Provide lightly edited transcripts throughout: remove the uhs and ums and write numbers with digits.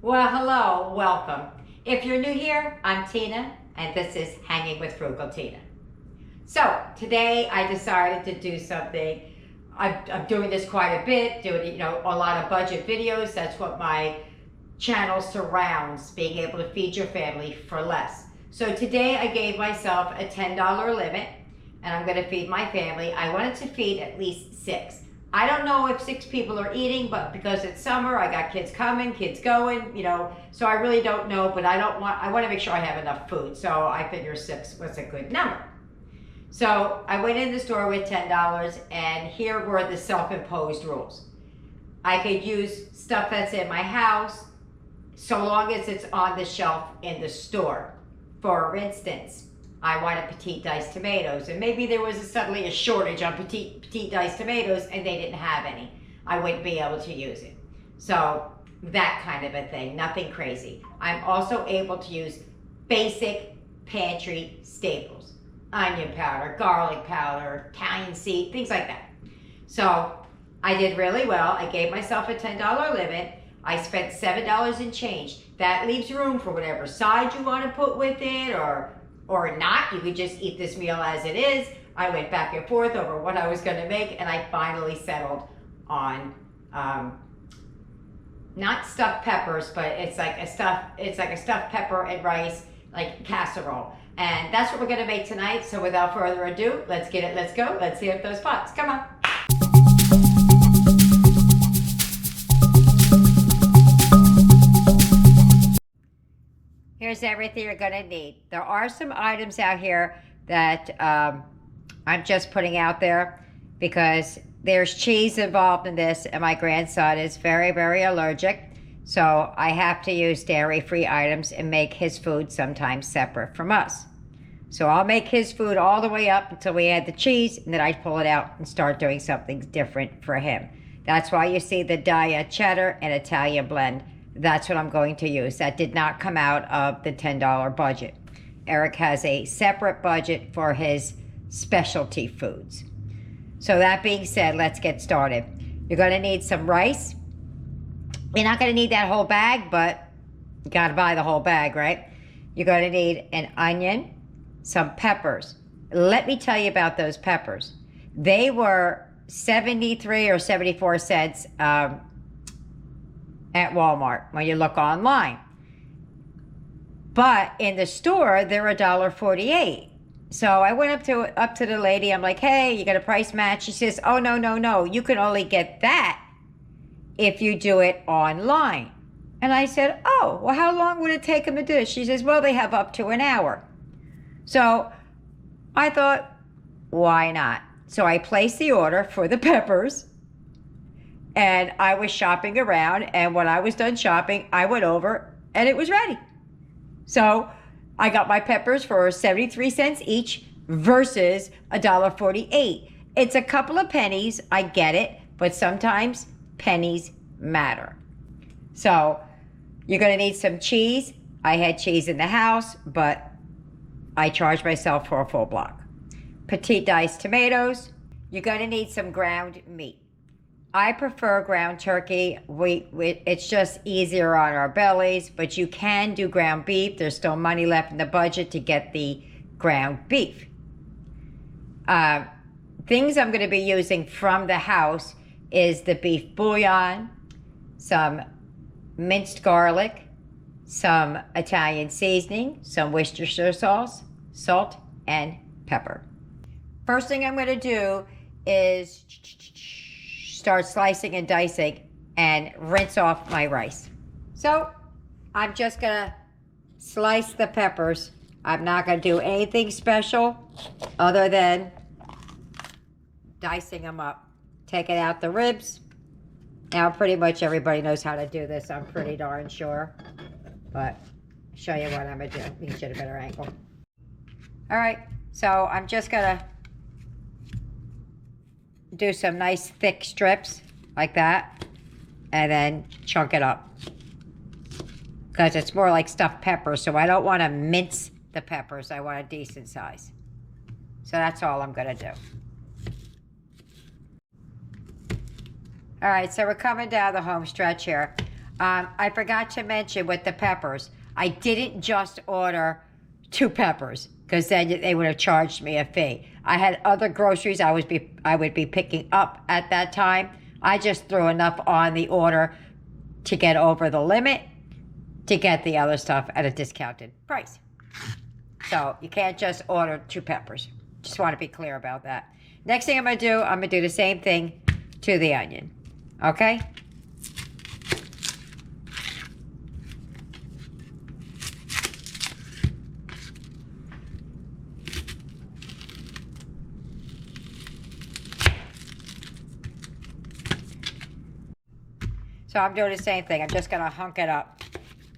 Well, hello, welcome. If you're new here, I'm Tina, and this is Hanging with Frugal Tina. So, today I decided to do something. I'm doing this quite a bit, doing a lot of budget videos. That's what my channel surrounds, being able to feed your family for less. So today I gave myself a $10 limit, and I'm gonna feed my family. I wanted to feed at least 6. I don't know if 6 people are eating, but because it's summer, I got kids coming, kids going, so I really don't know, but I want to make sure I have enough food. So I figure 6 was a good number. So I went in the store with $10, and here were the self-imposed rules. I could use stuff that's in my house so long as it's on the shelf in the store. For instance, I wanted petite diced tomatoes, and maybe there was suddenly a shortage on petite diced tomatoes and they didn't have any. I wouldn't be able to use it. So that kind of a thing, nothing crazy. I'm also able to use basic pantry staples. Onion powder, garlic powder, Italian seed, things like that. So I did really well. I gave myself a $10 limit. I spent $7 in change. That leaves room for whatever side you want to put with it or not. You could just eat this meal as it is. I went back and forth over what I was going to make, and I finally settled on not stuffed peppers, but it's like a stuffed pepper and rice, like casserole. And that's what we're going to make tonight. So without further ado, let's get it. Let's go. Let's heat up those pots. Come on. Here's everything you're going to need. There are some items out here that I'm just putting out there because there's cheese involved in this, and my grandson is very, very allergic. So I have to use dairy-free items and make his food sometimes separate from us. So I'll make his food all the way up until we add the cheese, and then I pull it out and start doing something different for him. That's why you see the diet cheddar and Italian blend. That's what I'm going to use. That did not come out of the $10 budget. Eric has a separate budget for his specialty foods. So that being said, let's get started. You're going to need some rice. You're not going to need that whole bag, but you got to buy the whole bag, right? You're going to need an onion, some peppers. Let me tell you about those peppers. They were 73 or 74 cents at Walmart when you look online. But in the store, they're $1.48. So I went up to the lady. I'm like, hey, you got a price match? She says, oh, no. You can only get that if you do it online. And I said, oh, well, how long would it take them to do this? She says, well, they have up to an hour. So I thought, why not? So I placed the order for the peppers. And I was shopping around, and when I was done shopping, I went over and it was ready. So I got my peppers for 73 cents each versus $1.48. It's a couple of pennies, I get it, but sometimes pennies matter. So you're gonna need some cheese. I had cheese in the house, but I charged myself for a full block. Petite diced tomatoes. You're gonna need some ground meat. I prefer ground turkey. It's just easier on our bellies, but you can do ground beef. There's still money left in the budget to get the ground beef. Things I'm going to be using from the house is the beef bouillon, some minced garlic, some Italian seasoning, some Worcestershire sauce, salt, and pepper. First thing I'm going to do is start slicing and dicing and rinse off my rice. So I'm just gonna slice the peppers. I'm not gonna do anything special other than dicing them up, taking out the ribs. Now pretty much everybody knows how to do this, I'm pretty darn sure, but I'll show you what I'm gonna do. You can get a better angle. All right, so I'm just gonna do some nice thick strips like that and then chunk it up because it's more like stuffed peppers, so I don't want to mince the peppers. I want a decent size. So that's all I'm going to do. All right, so we're coming down the home stretch here. I forgot to mention with the peppers, I didn't just order 2 peppers because then they would have charged me a fee. I had other groceries I would be picking up at that time. I just threw enough on the order to get over the limit to get the other stuff at a discounted price. So you can't just order 2 peppers. Just want to be clear about that. Next thing I'm going to do the same thing to the onion. Okay? So I'm doing the same thing. I'm just going to hunk it up.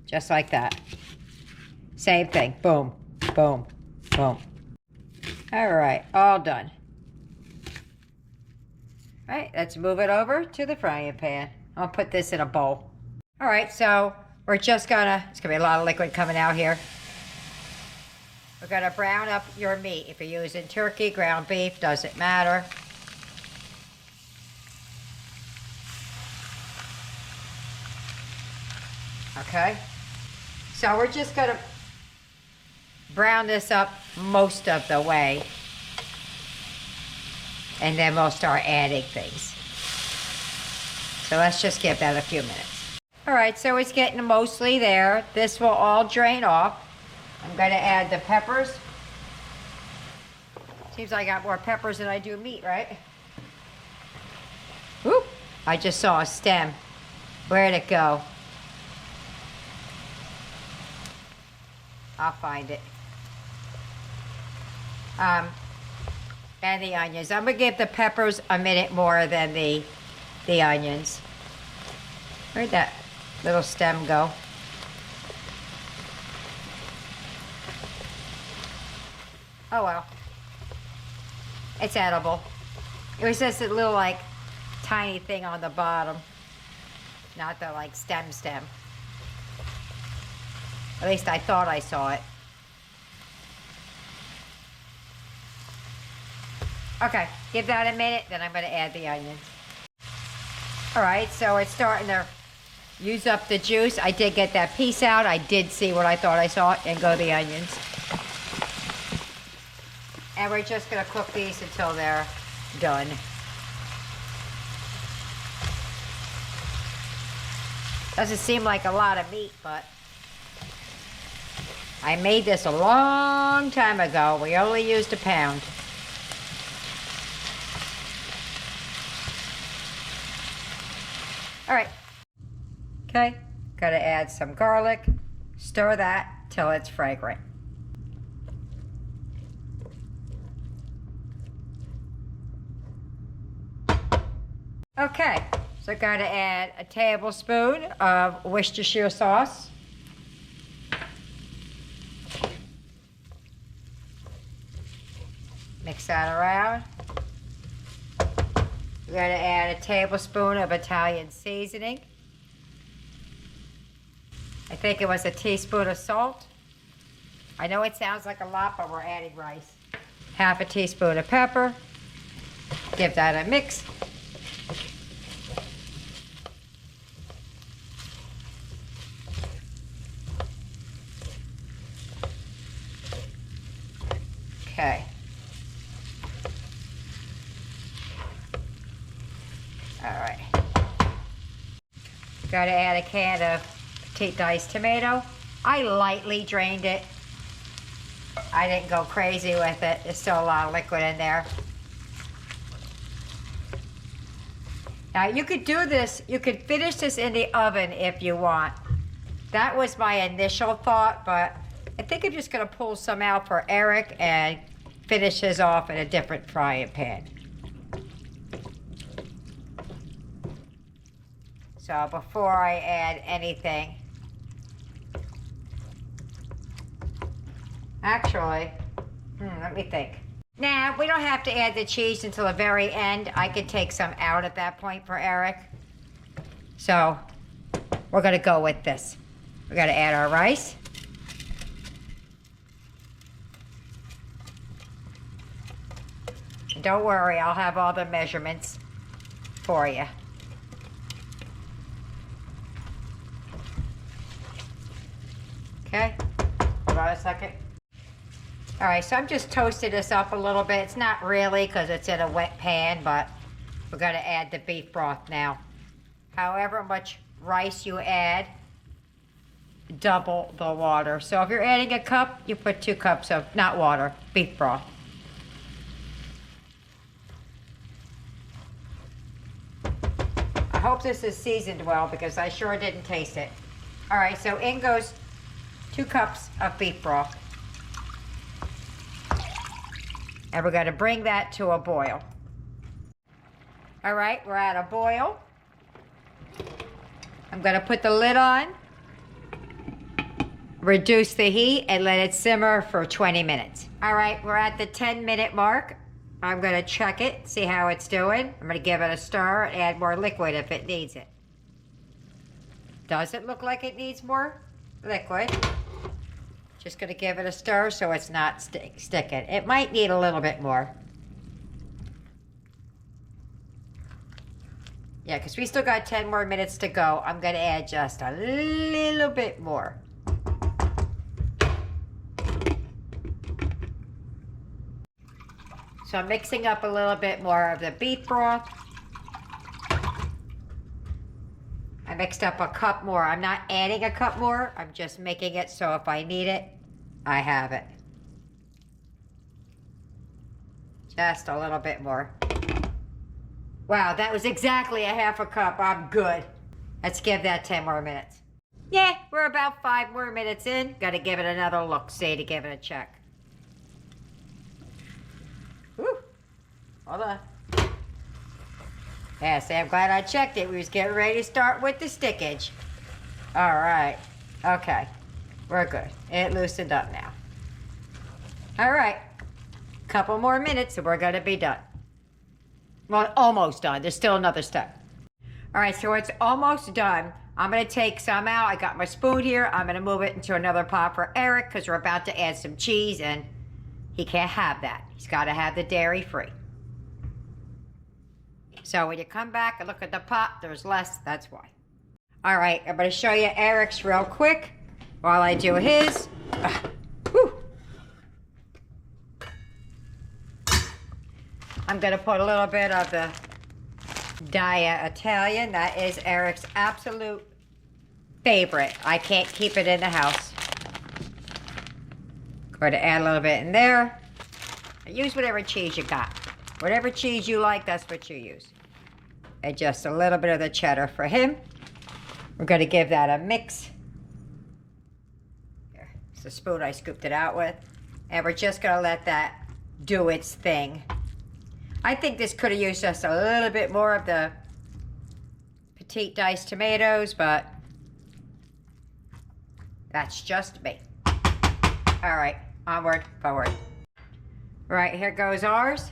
Just like that. Same thing. Boom, boom, boom. All right, all done. All right, let's move it over to the frying pan. I'll put this in a bowl. All right, so we're just gonna, it's gonna be a lot of liquid coming out here. We're gonna brown up your meat. If you're using turkey, ground beef, doesn't matter. Okay, so we're just gonna brown this up most of the way, and then we'll start adding things. So let's just give that a few minutes. All right, so it's getting mostly there. This will all drain off. I'm gonna add the peppers. Seems like I got more peppers than I do meat, right? Whoop, I just saw a stem. Where'd it go? I'll find it. And the onions. I'm gonna give the peppers a minute more than the onions. Where'd that little stem go? Oh well. It's edible. It was just a little like tiny thing on the bottom. Not the like stem. At least I thought I saw it. Okay, give that a minute, then I'm gonna add the onions. All right, so it's starting to use up the juice. I did get that piece out. I did see what I thought I saw, and go the onions. And we're just gonna cook these until they're done. Doesn't seem like a lot of meat, but I made this a long time ago. We only used a pound. All right. Okay, gotta add some garlic. Stir that till it's fragrant. Okay, so gotta add a tablespoon of Worcestershire sauce. Mix that around. We're going to add a tablespoon of Italian seasoning. I think it was a teaspoon of salt. I know it sounds like a lot, but we're adding rice. Half a teaspoon of pepper. Give that a mix. Okay. All right. Got to add a can of petite diced tomato. I lightly drained it. I didn't go crazy with it. There's still a lot of liquid in there. Now you could do this, you could finish this in the oven if you want. That was my initial thought, but I think I'm just gonna pull some out for Eric and finish his off in a different frying pan. So before I add anything, actually, let me think. Nah, we don't have to add the cheese until the very end. I could take some out at that point for Eric. So we're gonna go with this. We're gonna add our rice. And don't worry, I'll have all the measurements for you. Okay, hold on a second. All right, so I'm just toasting this up a little bit. It's not really because it's in a wet pan, but we're gonna add the beef broth now. However much rice you add, double the water. So if you're adding a cup, you put 2 cups of, not water, beef broth. I hope this is seasoned well because I sure didn't taste it. All right, so in goes 2 cups of beef broth. And we're gonna bring that to a boil. All right, we're at a boil. I'm gonna put the lid on, reduce the heat, and let it simmer for 20 minutes. All right, we're at the 10-minute mark. I'm gonna check it, see how it's doing. I'm gonna give it a stir and add more liquid if it needs it. Does it look like it needs more liquid? Just gonna give it a stir so it's not sticking. It might need a little bit more. Yeah, because we still got 10 more minutes to go. I'm gonna add just a little bit more. So I'm mixing up a little bit more of the beef broth. I mixed up a cup more. I'm not adding a cup more. I'm just making it so if I need it, I have it. Just a little bit more. Wow, that was exactly a half a cup. I'm good. Let's give that 10 more minutes. Yeah, we're about 5 more minutes in. Gotta give it another look-see to give it a check. Whew. Hold on. Yeah, see, I'm glad I checked it. We was getting ready to start with the stickage. All right. Okay. We're good. It loosened up now. All right. Couple more minutes and we're going to be done. Well, almost done. There's still another step. All right, so it's almost done. I'm going to take some out. I got my spoon here. I'm going to move it into another pot for Eric because we're about to add some cheese and he can't have that. He's got to have the dairy-free. So when you come back and look at the pot, there's less, that's why. All right, I'm gonna show you Eric's real quick while I do his. I'm gonna put a little bit of the Diet Italian. That is Eric's absolute favorite. I can't keep it in the house. Going to add a little bit in there. Use whatever cheese you got. Whatever cheese you like, that's what you use. And just a little bit of the cheddar for him. We're going to give that a mix. Here, it's the spoon I scooped it out with. And we're just going to let that do its thing. I think this could have used just a little bit more of the petite diced tomatoes, but that's just me. All right, onward, forward. All right, here goes ours.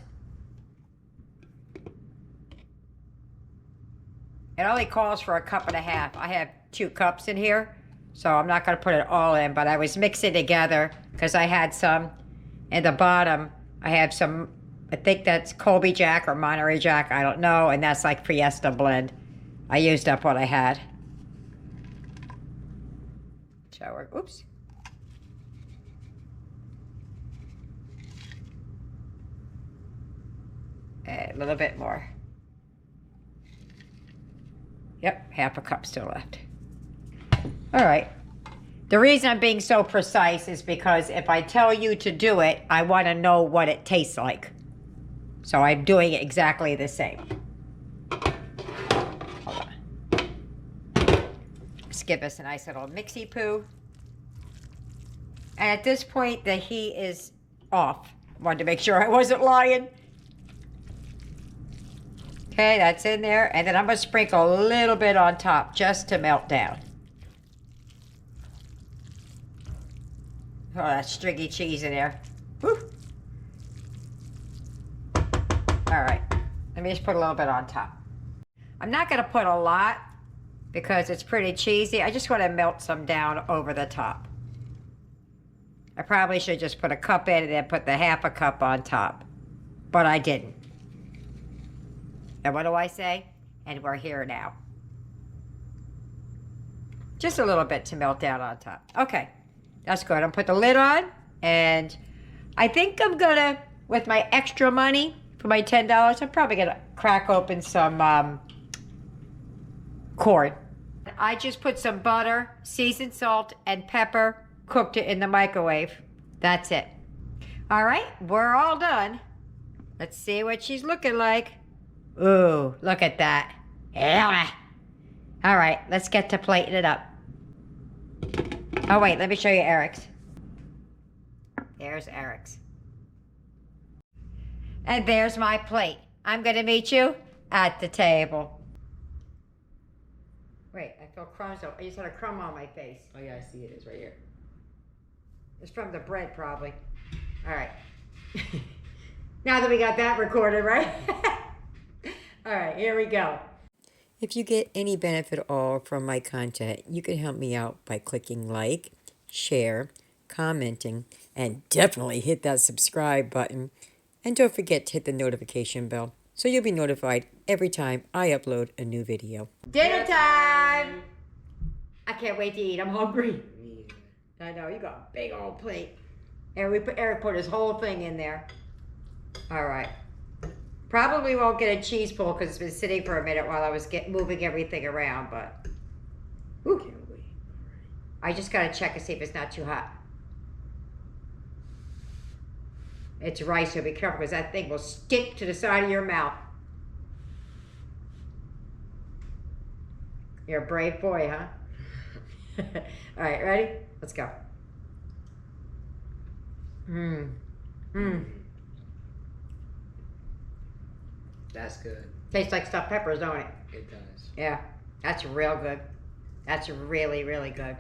It only calls for 1.5 cups. I have 2 cups in here, so I'm not going to put it all in, but I was mixing together because I had some in the bottom. I have some, I think that's Colby Jack or Monterey Jack, I don't know, and that's like Fiesta blend. I used up what I had. So we're, oops. A little bit more. Yep, 1/2 cup still left. All right. The reason I'm being so precise is because if I tell you to do it, I want to know what it tastes like. So I'm doing it exactly the same. Hold on. Just give us a nice little mixy-poo. And at this point, the heat is off. Wanted to make sure I wasn't lying. Okay, that's in there. And then I'm going to sprinkle a little bit on top just to melt down. Oh, that stringy cheese in there. Woo. All right, let me just put a little bit on top. I'm not going to put a lot because it's pretty cheesy. I just want to melt some down over the top. I probably should just put 1 cup in and then put the 1/2 cup on top, but I didn't. And what do I say? And we're here now. Just a little bit to melt down on top. Okay, That's good. I'll put the lid on, and I think I'm gonna, with my extra money for my $10, I'm probably gonna crack open some corn. I just put some butter, seasoned salt, and pepper, cooked it in the microwave. That's it. All right, we're all done. Let's see what she's looking like. Ooh, look at that. All right, let's get to plating it up. Oh, wait, let me show you Eric's. There's Eric's. And there's my plate. I'm going to meet you at the table. Wait, I feel crumbs. I just had a crumb on my face. Oh yeah, I see it. It's right here. It's from the bread, probably. All right. Now that we got that recorded, right? All right, here we go. If you get any benefit at all from my content, you can help me out by clicking like, share, commenting, and definitely hit that subscribe button. And don't forget to hit the notification bell so you'll be notified every time I upload a new video. Dinner time! I can't wait to eat. I'm hungry. I know, you got a big old plate. And Eric put his whole thing in there. All right. Probably won't get a cheese pull because it's been sitting for a minute while I was moving everything around, but ooh. Can't wait. I just gotta check and see if it's not too hot. It's rice, so be careful because that thing will stick to the side of your mouth. You're a brave boy, huh? All right, ready? Let's go. That's good. Tastes like stuffed peppers, don't it? It does. Yeah, that's real good. That's really, really good.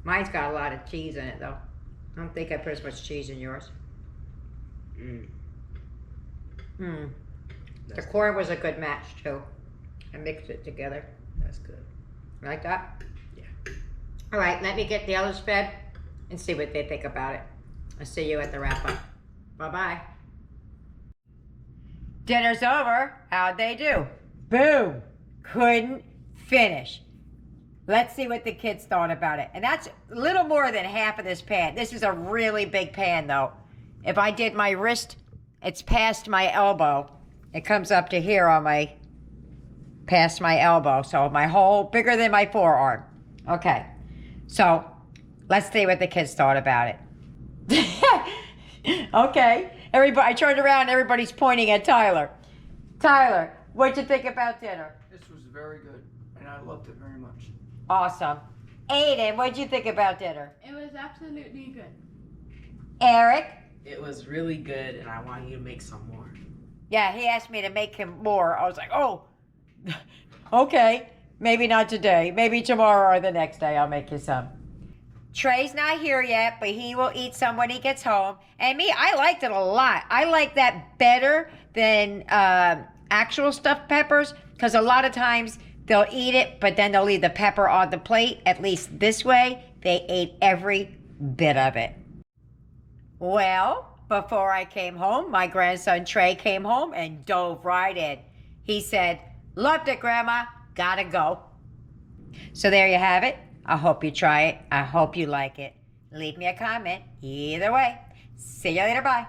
Mine's got a lot of cheese in it, though. I don't think I put as much cheese in yours. The corn was a good match, too. I mixed it together. That's good. You like that? Yeah. All right, let me get the others fed and see what they think about it. I'll see you at the wrap-up. Bye-bye. Dinner's over. How'd they do? Boom. Couldn't finish. Let's see what the kids thought about it. And that's a little more than half of this pan. This is a really big pan, though. If I did my wrist, it's past my elbow. It comes up to here on my, past my elbow. So my whole, bigger than my forearm. Okay. So let's see what the kids thought about it. Okay. Everybody, I turned around, everybody's pointing at Tyler. Tyler, what'd you think about dinner? This was very good, and I loved it very much. Awesome. Aiden, what'd you think about dinner? It was absolutely good. Eric? It was really good, and I want you to make some more. Yeah, he asked me to make him more. I was like, oh, okay. Maybe not today. Maybe tomorrow or the next day I'll make you some. Trey's not here yet, but he will eat some when he gets home. And me, I liked it a lot. I like that better than actual stuffed peppers because a lot of times they'll eat it, but then they'll leave the pepper on the plate. At least this way, they ate every bit of it. Well, before I came home, my grandson Trey came home and dove right in. He said, loved it, Grandma. Gotta go. So there you have it. I hope you try it. I hope you like it. Leave me a comment. Either way. See you later. Bye.